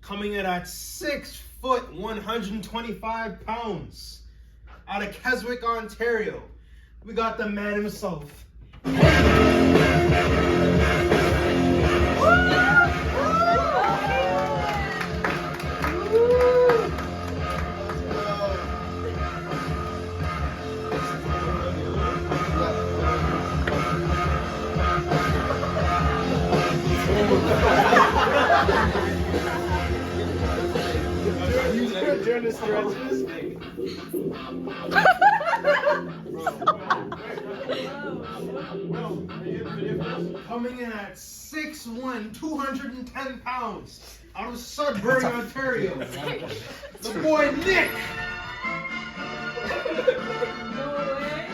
coming in at 6 foot 125 pounds, out of Keswick, Ontario, we got the man himself. Doing the stretches. Coming in at 6'1", 210 pounds, out of Sudbury, Ontario, the boy Nick. No way.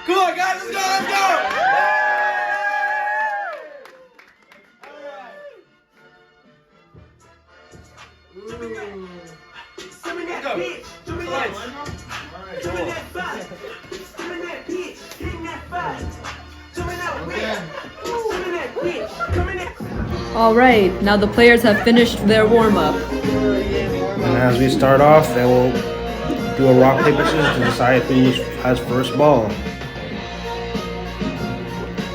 Come on, guys, let's go, let's go! All right, now the players have finished their warm-up. And as we start off, they will do a rock, paper, scissors to decide who has first ball.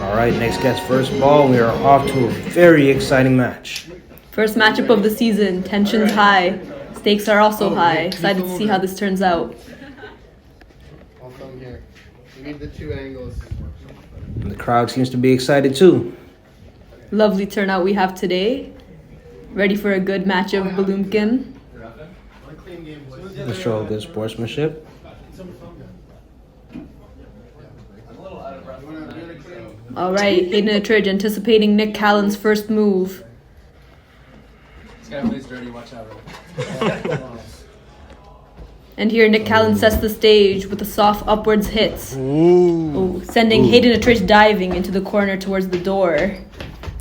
All right, Nick's gets first ball. We are off to a very exciting match. First matchup of the season, tensions high, stakes are also high. Excited to see how this turns out. I'll come here. We need the two angles. And the crowd seems to be excited too. Lovely turnout we have today. Ready for a good match of Balloompkin. Let's show good sportsmanship. All right, Hayden Attridge anticipating Nick Callan's first move. This guy plays dirty, watch out. And here Nick Callan sets the stage with a soft upwards hit. Sending Hayden Attridge diving into the corner towards the door.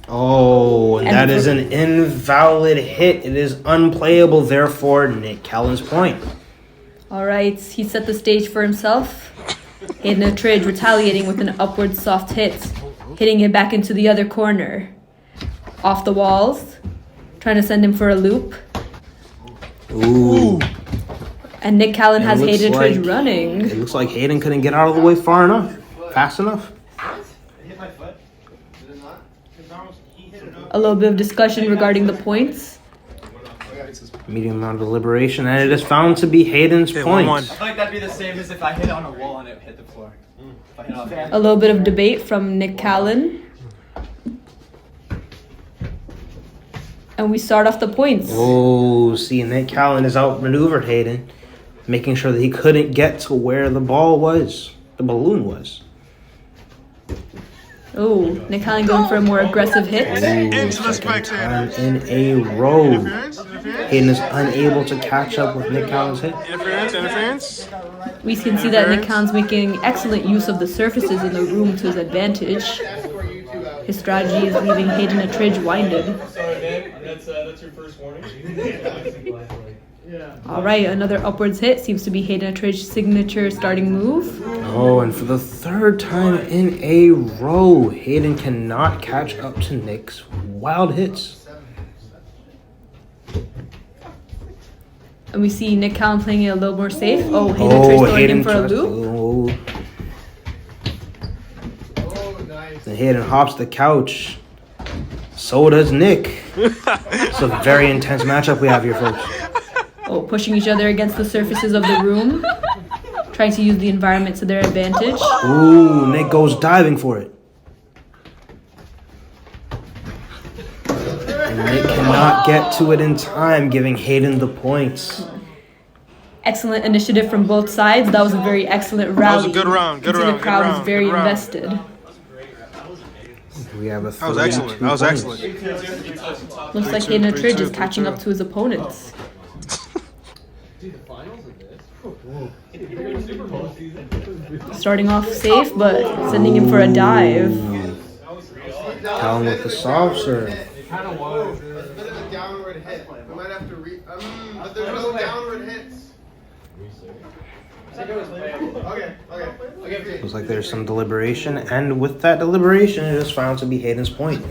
Oh, and that is an invalid hit. It is unplayable, therefore Nick Callan's point. All right, he set the stage for himself. Hayden Attridge retaliating with an upward soft hit, hitting it back into the other corner. Off the walls, trying to send him for a loop. Ooh. And Nick Callan has Hayden Attridge It running. looks like Hayden couldn't get out of the way far enough, fast enough. A little bit of discussion regarding the points. Medium amount of deliberation, and it is found to be Hayden's point. I feel like that'd be the same as if I hit on a wall and it hit the floor. If I hit off A little bit of debate from Nick Callan. And we start off the points. Oh, see, Nick Callan has outmaneuvered Hayden, making sure that he couldn't get to where the ball was, the balloon was. Oh, Nick Callan going for a more aggressive hit. Into the spectator. In a row. Hayden is unable to catch up with Nick Callan's hit. Interference. We can see that Nick Callan's making excellent use of the surfaces in the room to his advantage. His strategy is leaving Hayden Attridge winded. Sorry, man. That's your first warning. All right, another upwards hit seems to be Hayden Attridge's signature starting move. Oh, and for the third time in a row, Hayden cannot catch up to Nick's wild hits. And we see Nick Callan playing it a little more safe. Oh, Hayden Attridge throwing him for a loop. And Hayden hops the couch. So does Nick. It's a very intense matchup we have here, folks. Oh, pushing each other against the surfaces of the room. Trying to use the environment to their advantage. Ooh, Nick goes diving for it. And Nick cannot get to it in time, giving Hayden the points. Excellent initiative from both sides. That was a very excellent rally. That was a good round. Good You can see round. the crowd good was round, very good round. invested. We have a That was excellent. That was excellent. Looks like Hayden Attridge is catching up to his opponents. Starting off safe, but sending him for a dive. Callan with the soft serve. There's a bit of a downward hit. We might have to but there's no downward hits. Okay. I'll give it to you. Looks like there's some deliberation, and with that deliberation, it is found to be Hayden's point.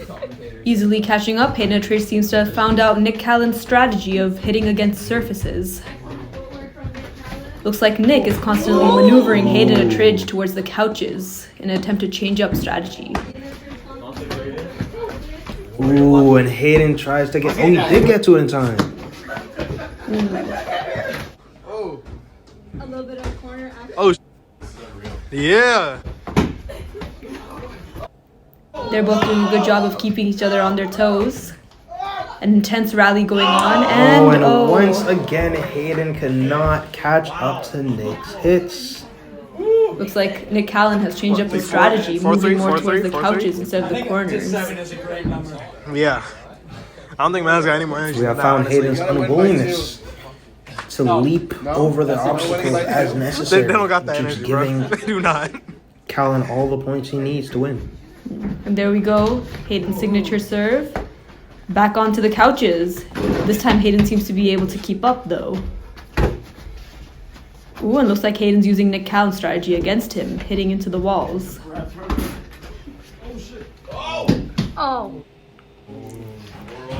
Easily catching up, Hayden Attridge seems to have found out Nick Callan's strategy of hitting against surfaces. Looks like Nick is constantly maneuvering Hayden Attridge towards the couches in an attempt to change up strategy. Ooh, and Hayden tries to get. Oh, he did get to it in time. Oh. A little bit of corner action. Oh, yeah. They're both doing a good job of keeping each other on their toes. An intense rally going on, and Once again, Hayden cannot catch up to Nick's hits. looks like Nick Callan has changed up his strategy, moving more towards the couches instead of the corners. 7 is a great number. Yeah. I don't think Man's got any more energy. We have than found that, honestly. Hayden's unwillingness to leap over the obstacles as necessary. They don't got that He keeps energy, bro. giving They do not. Callan all the points he needs to win. And there we go, Hayden's signature serve. Back onto the couches. This time Hayden seems to be able to keep up though. Ooh, and looks like Hayden's using Nick Callan's strategy against him, hitting into the walls.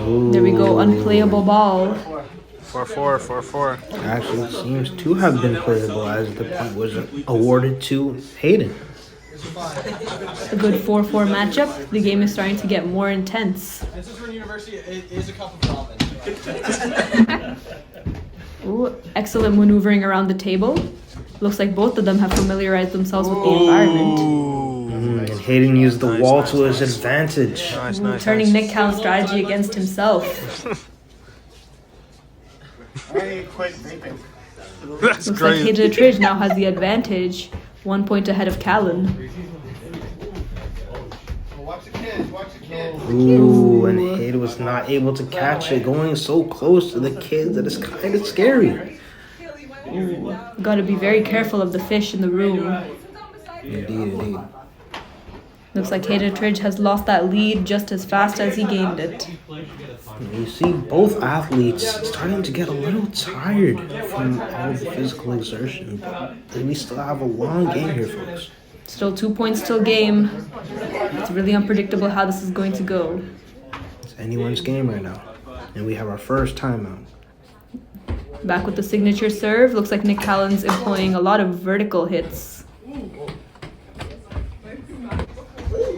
Ooh. There we go, unplayable ball. 4-4. Actually seems to have been playable as the point was awarded to Hayden. A good 4-4 matchup. The game is starting to get more intense. This is from university. It is a cup of ramen. Ooh, excellent maneuvering around the table. Looks like both of them have familiarized themselves with the environment. And Hayden used the wall to his advantage. Nice. Turning Nick Callan's strategy against himself. I quit vaping. That's Looks like crazy. Hayden Attridge now has the advantage. 1 point ahead of Callan. Watch the kids. Ooh, and Hayden was not able to catch it, going so close to the kids that it's kind of scary. Gotta be very careful of the fish in the room. Indeed. Looks like Hayden Attridge has lost that lead just as fast as he gained it. You see both athletes starting to get a little tired from all the physical exertion, but we still have a long game here, folks. Still 2 points till game. It's really unpredictable how this is going to go. It's anyone's game right now, and we have our first timeout. Back with the signature serve. Looks like Nick Callan's employing a lot of vertical hits.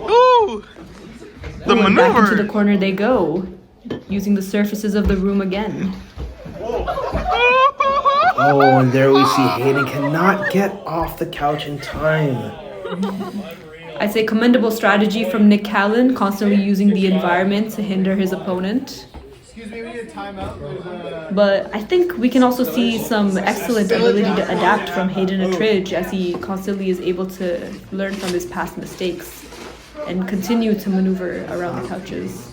Ooh! The Ooh, and back into the maneuver! corner they go, using the surfaces of the room again. Oh, and there we see Hayden cannot get off the couch in time. I'd say commendable strategy from Nick Callan, constantly using the environment to hinder his opponent. Excuse me, we need a timeout. But I think we can also see some excellent ability to adapt from Hayden Attridge as he constantly is able to learn from his past mistakes and continue to maneuver around the couches.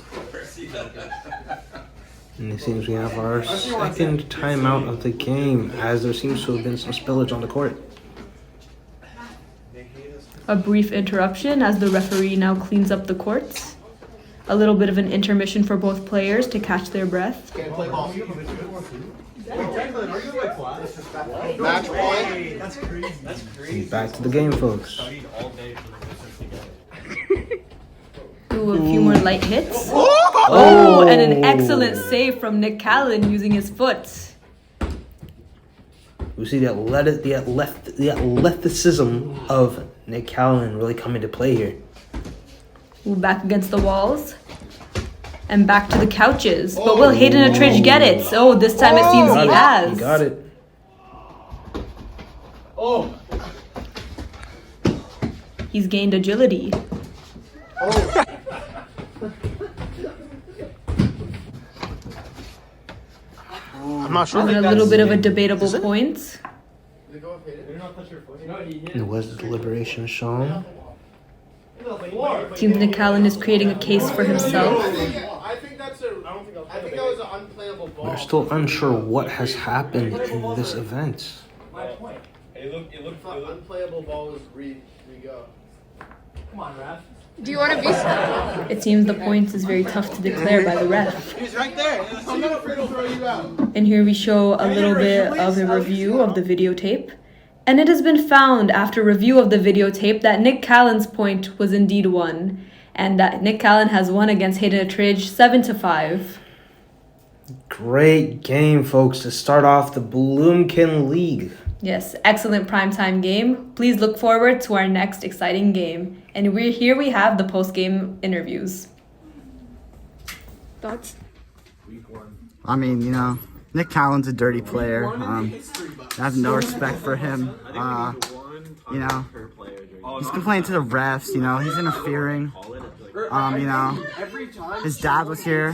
And it seems we have our second timeout of the game, as there seems to have been some spillage on the court. A brief interruption as the referee now cleans up the courts. A little bit of an intermission for both players to catch their breath. Can't play ball. Match point. That's crazy. Back to the game, folks. Ooh, a few more light hits. Oh, and an excellent save from Nick Callan using his foot. We see the athleticism of Nick Callan really come into play here. Ooh, back against the walls. And back to the couches. But will Hayden Attridge get it? Oh, this time it seems he has. He got it. Oh. He's gained agility. I'm not sure. And a little bit of a debatable point. It was deliberation shown. Seems Nick Callan is creating a case for himself. I think that was an unplayable ball. We're still unsure what has happened in this event. It looked Unplayable ball was re-go. Do you want to be? It seems the point is very tough to declare by the ref. He's right there. I'm not afraid to throw you out. And here we show a little bit of a review of the videotape. And it has been found after review of the videotape that Nick Callan's point was indeed won, and that Nick Callan has won against Hayden Attridge 7-5. Great game, folks, to start off the Balloompkin League. Yes, excellent primetime game. Please look forward to our next exciting game. And we have the post-game interviews. Thoughts? I mean, you know, Nick Callan's a dirty player. I have no respect for him. You know, he's complaining to the refs. You know, he's interfering. You know, his dad was here.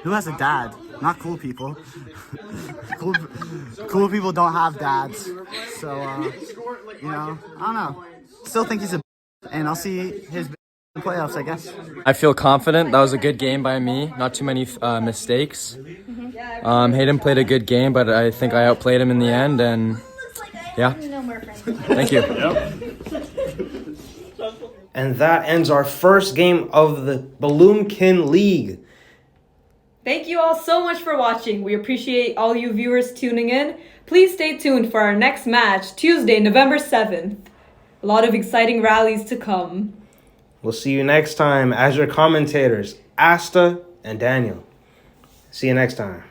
Who has a dad? Not cool people. cool people don't have dads. So, you know, I don't know. Still think he's a and I'll see his playoffs, I guess. I feel confident. That was a good game by me. Not too many mistakes. Hayden played a good game, but I think I outplayed him in the end. And yeah, thank you. And that ends our first game of the Balloompkin League. Thank you all so much for watching. We appreciate all you viewers tuning in. Please stay tuned for our next match, Tuesday, November 7th. A lot of exciting rallies to come. We'll see you next time as your commentators, Asta and Daniel. See you next time.